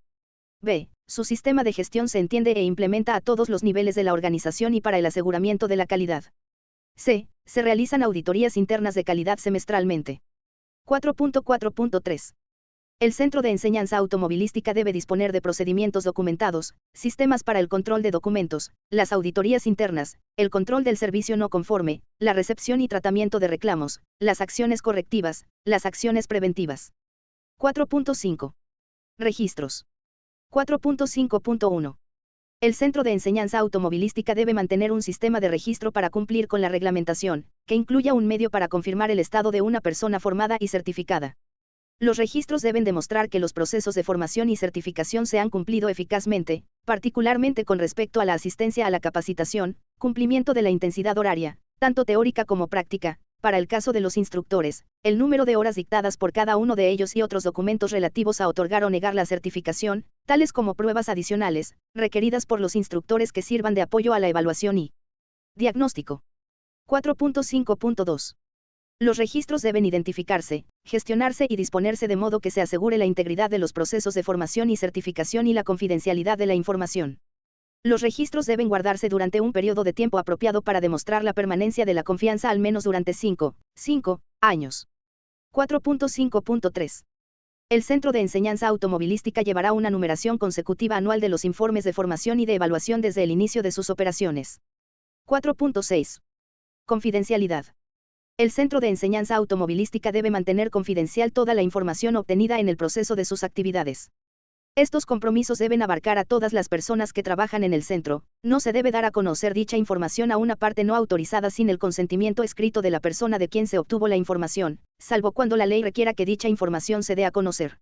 [SPEAKER 1] b. Su sistema de gestión se entiende e implementa a todos los niveles de la organización y para el aseguramiento de la calidad. c. Se realizan auditorías internas de calidad semestralmente. 4.4.3. El Centro de Enseñanza Automovilística debe disponer de procedimientos documentados, sistemas para el control de documentos, las auditorías internas, el control del servicio no conforme, la recepción y tratamiento de reclamos, las acciones correctivas, las acciones preventivas. 4.5. Registros. 4.5.1. El Centro de Enseñanza Automovilística debe mantener un sistema de registro para cumplir con la reglamentación, que incluya un medio para confirmar el estado de una persona formada y certificada. Los registros deben demostrar que los procesos de formación y certificación se han cumplido eficazmente, particularmente con respecto a la asistencia a la capacitación, cumplimiento de la intensidad horaria, tanto teórica como práctica, para el caso de los instructores, el número de horas dictadas por cada uno de ellos y otros documentos relativos a otorgar o negar la certificación, tales como pruebas adicionales, requeridas por los instructores que sirvan de apoyo a la evaluación y diagnóstico. 4.5.2. Los registros deben identificarse, gestionarse y disponerse de modo que se asegure la integridad de los procesos de formación y certificación y la confidencialidad de la información. Los registros deben guardarse durante un periodo de tiempo apropiado para demostrar la permanencia de la confianza al menos durante 5 años. 4.5.3. El Centro de Enseñanza Automovilística llevará una numeración consecutiva anual de los informes de formación y de evaluación desde el inicio de sus operaciones. 4.6. Confidencialidad. El Centro de Enseñanza Automovilística debe mantener confidencial toda la información obtenida en el proceso de sus actividades. Estos compromisos deben abarcar a todas las personas que trabajan en el centro. No se debe dar a conocer dicha información a una parte no autorizada sin el consentimiento escrito de la persona de quien se obtuvo la información, salvo cuando la ley requiera que dicha información se dé a conocer.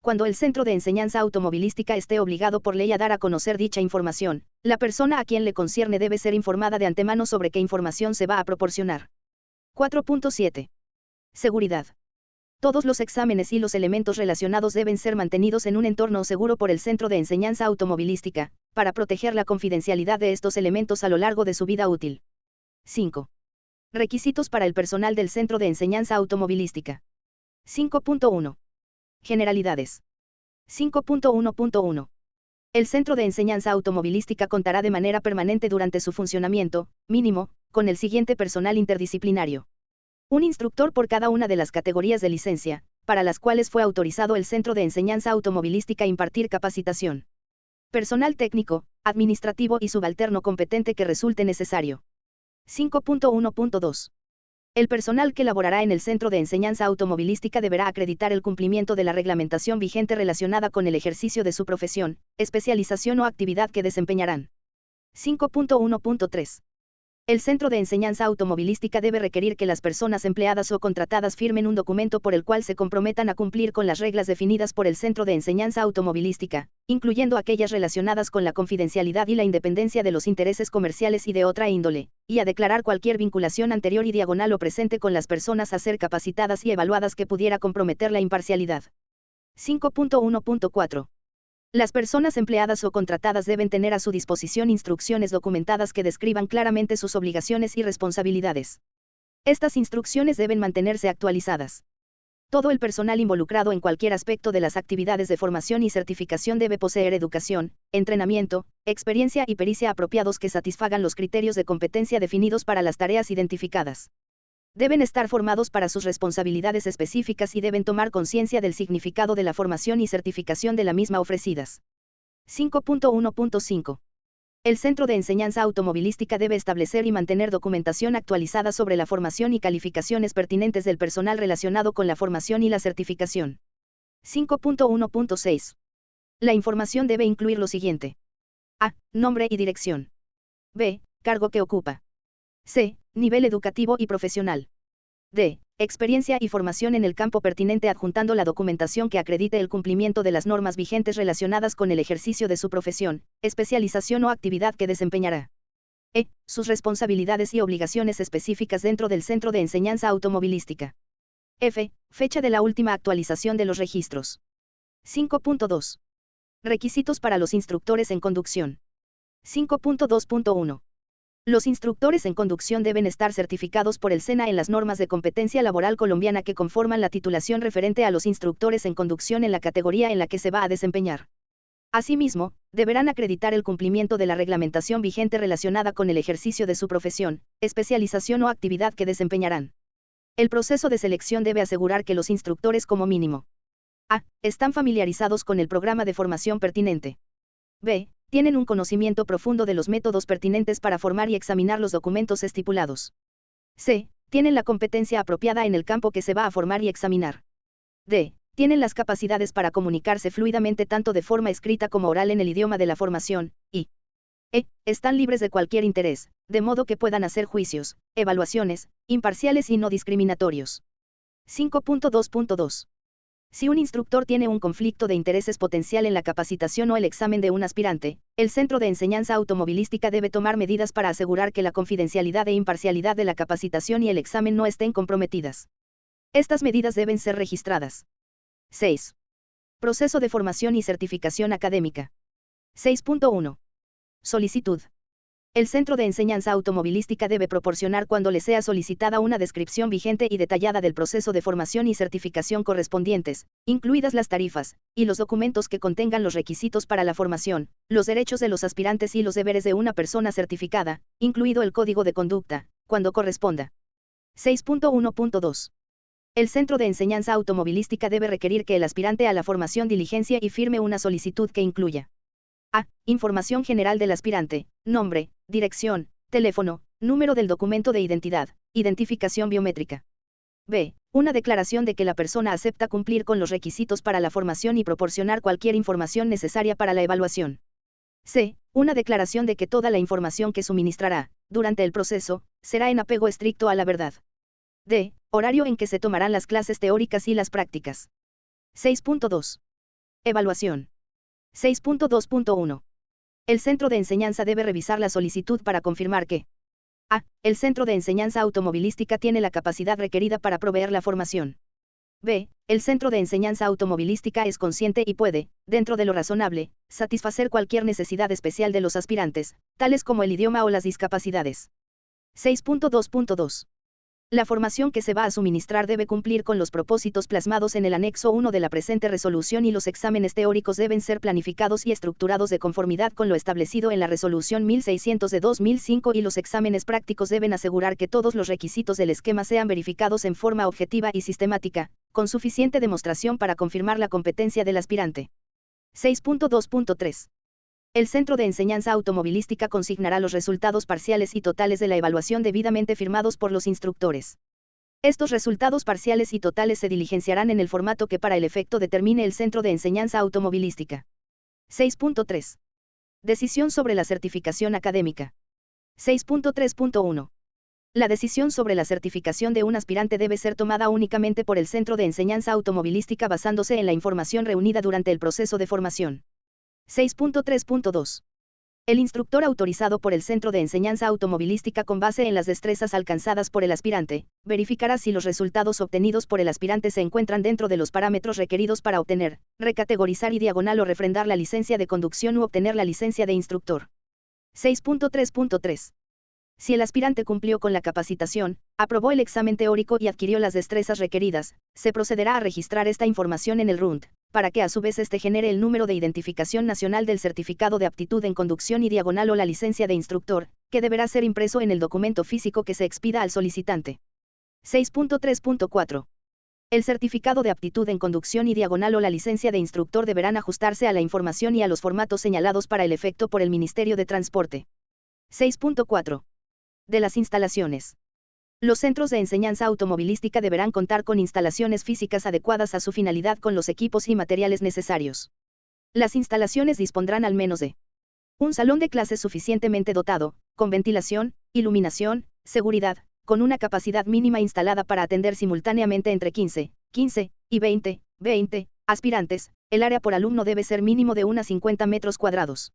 [SPEAKER 1] Cuando el Centro de Enseñanza Automovilística esté obligado por ley a dar a conocer dicha información, la persona a quien le concierne debe ser informada de antemano sobre qué información se va a proporcionar. 4.7. Seguridad. Todos los exámenes y los elementos relacionados deben ser mantenidos en un entorno seguro por el Centro de Enseñanza Automovilística, para proteger la confidencialidad de estos elementos a lo largo de su vida útil. 5. Requisitos para el personal del Centro de Enseñanza Automovilística. 5.1. Generalidades. 5.1.1. El Centro de Enseñanza Automovilística contará de manera permanente durante su funcionamiento, mínimo, con el siguiente personal interdisciplinario. Un instructor por cada una de las categorías de licencia, para las cuales fue autorizado el Centro de Enseñanza Automovilística a impartir capacitación. Personal técnico, administrativo y subalterno competente que resulte necesario. 5.1.2. El personal que laborará en el Centro de Enseñanza Automovilística deberá acreditar el cumplimiento de la reglamentación vigente relacionada con el ejercicio de su profesión, especialización o actividad que desempeñarán. 5.1.3. El Centro de Enseñanza Automovilística debe requerir que las personas empleadas o contratadas firmen un documento por el cual se comprometan a cumplir con las reglas definidas por el Centro de Enseñanza Automovilística, incluyendo aquellas relacionadas con la confidencialidad y la independencia de los intereses comerciales y de otra índole, y a declarar cualquier vinculación anterior y diagonal o presente con las personas a ser capacitadas y evaluadas que pudiera comprometer la imparcialidad. 5.1.4. Las personas empleadas o contratadas deben tener a su disposición instrucciones documentadas que describan claramente sus obligaciones y responsabilidades. Estas instrucciones deben mantenerse actualizadas. Todo el personal involucrado en cualquier aspecto de las actividades de formación y certificación debe poseer educación, entrenamiento, experiencia y pericia apropiados que satisfagan los criterios de competencia definidos para las tareas identificadas. Deben estar formados para sus responsabilidades específicas y deben tomar conciencia del significado de la formación y certificación de la misma ofrecidas. 5.1.5. El Centro de Enseñanza Automovilística debe establecer y mantener documentación actualizada sobre la formación y calificaciones pertinentes del personal relacionado con la formación y la certificación. 5.1.6. La información debe incluir lo siguiente. A. Nombre y dirección. B. Cargo que ocupa. C. Nivel educativo y profesional. D. Experiencia y formación en el campo pertinente adjuntando la documentación que acredite el cumplimiento de las normas vigentes relacionadas con el ejercicio de su profesión, especialización o actividad que desempeñará. E. Sus responsabilidades y obligaciones específicas dentro del Centro de Enseñanza Automovilística. F. Fecha de la última actualización de los registros. 5.2. Requisitos para los instructores en conducción. 5.2.1. Los instructores en conducción deben estar certificados por el SENA en las normas de competencia laboral colombiana que conforman la titulación referente a los instructores en conducción en la categoría en la que se va a desempeñar. Asimismo, deberán acreditar el cumplimiento de la reglamentación vigente relacionada con el ejercicio de su profesión, especialización o actividad que desempeñarán. El proceso de selección debe asegurar que los instructores como mínimo A. Están familiarizados con el programa de formación pertinente. B. Tienen un conocimiento profundo de los métodos pertinentes para formar y examinar los documentos estipulados. C. Tienen la competencia apropiada en el campo que se va a formar y examinar. D. Tienen las capacidades para comunicarse fluidamente tanto de forma escrita como oral en el idioma de la formación, y E. Están libres de cualquier interés, de modo que puedan hacer juicios, evaluaciones, imparciales y no discriminatorios. 5.2.2. Si un instructor tiene un conflicto de intereses potencial en la capacitación o el examen de un aspirante, el Centro de Enseñanza Automovilística debe tomar medidas para asegurar que la confidencialidad e imparcialidad de la capacitación y el examen no estén comprometidas. Estas medidas deben ser registradas. 6. Proceso de formación y certificación académica. 6.1. Solicitud. El Centro de Enseñanza Automovilística debe proporcionar cuando le sea solicitada una descripción vigente y detallada del proceso de formación y certificación correspondientes, incluidas las tarifas, y los documentos que contengan los requisitos para la formación, los derechos de los aspirantes y los deberes de una persona certificada, incluido el código de conducta, cuando corresponda. 6.1.2. El Centro de Enseñanza Automovilística debe requerir que el aspirante a la formación diligencia y firme una solicitud que incluya A. Información general del aspirante, nombre, dirección, teléfono, número del documento de identidad, identificación biométrica. B. Una declaración de que la persona acepta cumplir con los requisitos para la formación y proporcionar cualquier información necesaria para la evaluación. C. Una declaración de que toda la información que suministrará, durante el proceso, será en apego estricto a la verdad. D. Horario en que se tomarán las clases teóricas y las prácticas. 6.2. Evaluación. 6.2.1. El Centro de Enseñanza debe revisar la solicitud para confirmar que A. El Centro de Enseñanza Automovilística tiene la capacidad requerida para proveer la formación. B. El Centro de Enseñanza Automovilística es consciente y puede, dentro de lo razonable, satisfacer cualquier necesidad especial de los aspirantes, tales como el idioma o las discapacidades. 6.2.2. La formación que se va a suministrar debe cumplir con los propósitos plasmados en el anexo 1 de la presente resolución y los exámenes teóricos deben ser planificados y estructurados de conformidad con lo establecido en la resolución 1600 de 2005 y los exámenes prácticos deben asegurar que todos los requisitos del esquema sean verificados en forma objetiva y sistemática, con suficiente demostración para confirmar la competencia del aspirante. 6.2.3. El Centro de Enseñanza Automovilística consignará los resultados parciales y totales de la evaluación debidamente firmados por los instructores. Estos resultados parciales y totales se diligenciarán en el formato que para el efecto determine el Centro de Enseñanza Automovilística. 6.3. Decisión sobre la certificación académica. 6.3.1. La decisión sobre la certificación de un aspirante debe ser tomada únicamente por el Centro de Enseñanza Automovilística basándose en la información reunida durante el proceso de formación. 6.3.2. El instructor autorizado por el Centro de Enseñanza Automovilística con base en las destrezas alcanzadas por el aspirante, verificará si los resultados obtenidos por el aspirante se encuentran dentro de los parámetros requeridos para obtener, recategorizar y diagonal o refrendar la licencia de conducción u obtener la licencia de instructor. 6.3.3. Si el aspirante cumplió con la capacitación, aprobó el examen teórico y adquirió las destrezas requeridas, se procederá a registrar esta información en el RUNT, para que a su vez este genere el número de identificación nacional del certificado de aptitud en conducción y diagonal o la licencia de instructor, que deberá ser impreso en el documento físico que se expida al solicitante. 6.3.4. El certificado de aptitud en conducción y diagonal o la licencia de instructor deberán ajustarse a la información y a los formatos señalados para el efecto por el Ministerio de Transporte. 6.4. De las instalaciones. Los centros de enseñanza automovilística deberán contar con instalaciones físicas adecuadas a su finalidad con los equipos y materiales necesarios. Las instalaciones dispondrán al menos de un salón de clases suficientemente dotado, con ventilación, iluminación, seguridad, con una capacidad mínima instalada para atender simultáneamente entre 15 y 20 aspirantes. El área por alumno debe ser mínimo de unos 50 metros cuadrados.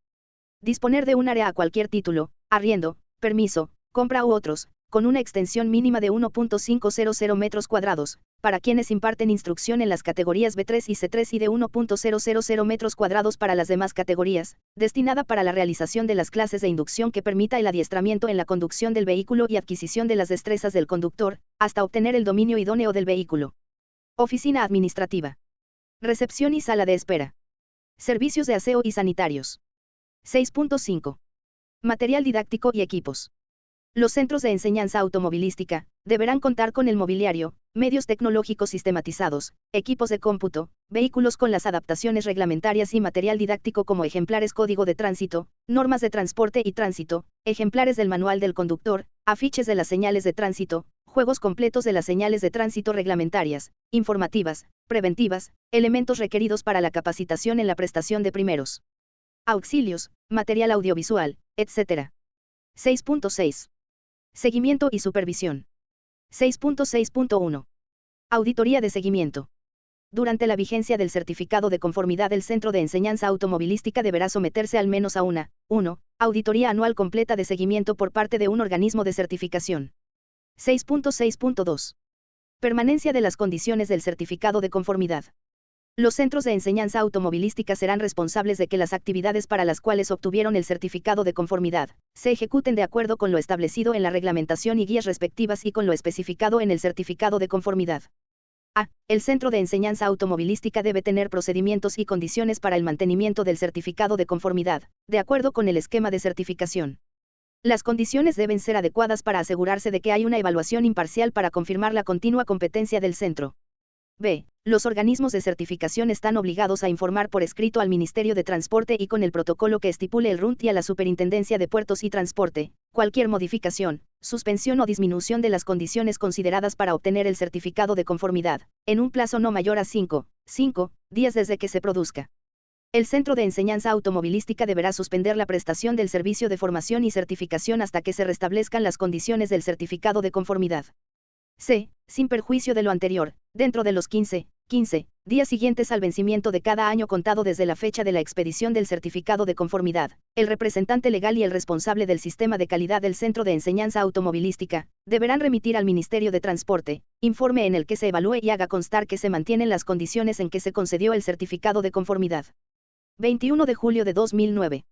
[SPEAKER 1] Disponer de un área a cualquier título, arriendo, permiso, compra u otros, con una extensión mínima de 1.500 metros cuadrados, para quienes imparten instrucción en las categorías B3 y C3 y de 1.000 metros cuadrados para las demás categorías, destinada para la realización de las clases de inducción que permita el adiestramiento en la conducción del vehículo y adquisición de las destrezas del conductor, hasta obtener el dominio idóneo del vehículo. Oficina administrativa. Recepción y sala de espera. Servicios de aseo y sanitarios. 6.5. Material didáctico y equipos. Los centros de enseñanza automovilística deberán contar con el mobiliario, medios tecnológicos sistematizados, equipos de cómputo, vehículos con las adaptaciones reglamentarias y material didáctico como ejemplares código de tránsito, normas de transporte y tránsito, ejemplares del manual del conductor, afiches de las señales de tránsito, juegos completos de las señales de tránsito reglamentarias, informativas, preventivas, elementos requeridos para la capacitación en la prestación de primeros auxilios, material audiovisual, etc. 6.6. Seguimiento y supervisión. 6.6.1. Auditoría de seguimiento. Durante la vigencia del certificado de conformidad, el Centro de Enseñanza Automovilística deberá someterse al menos a una 1. Auditoría anual completa de seguimiento por parte de un organismo de certificación. 6.6.2. Permanencia de las condiciones del certificado de conformidad. Los centros de enseñanza automovilística serán responsables de que las actividades para las cuales obtuvieron el certificado de conformidad se ejecuten de acuerdo con lo establecido en la reglamentación y guías respectivas y con lo especificado en el certificado de conformidad. A. El centro de enseñanza automovilística debe tener procedimientos y condiciones para el mantenimiento del certificado de conformidad, de acuerdo con el esquema de certificación. Las condiciones deben ser adecuadas para asegurarse de que hay una evaluación imparcial para confirmar la continua competencia del centro. B. Los organismos de certificación están obligados a informar por escrito al Ministerio de Transporte y con el protocolo que estipule el RUNT y a la Superintendencia de Puertos y Transporte, cualquier modificación, suspensión o disminución de las condiciones consideradas para obtener el certificado de conformidad, en un plazo no mayor a 5 días desde que se produzca. El Centro de Enseñanza Automovilística deberá suspender la prestación del servicio de formación y certificación hasta que se restablezcan las condiciones del certificado de conformidad. C. Sin perjuicio de lo anterior, dentro de los 15 días siguientes al vencimiento de cada año contado desde la fecha de la expedición del certificado de conformidad, el representante legal y el responsable del sistema de calidad del Centro de Enseñanza Automovilística deberán remitir al Ministerio de Transporte informe en el que se evalúe y haga constar que se mantienen las condiciones en que se concedió el certificado de conformidad. 21 de julio de 2009.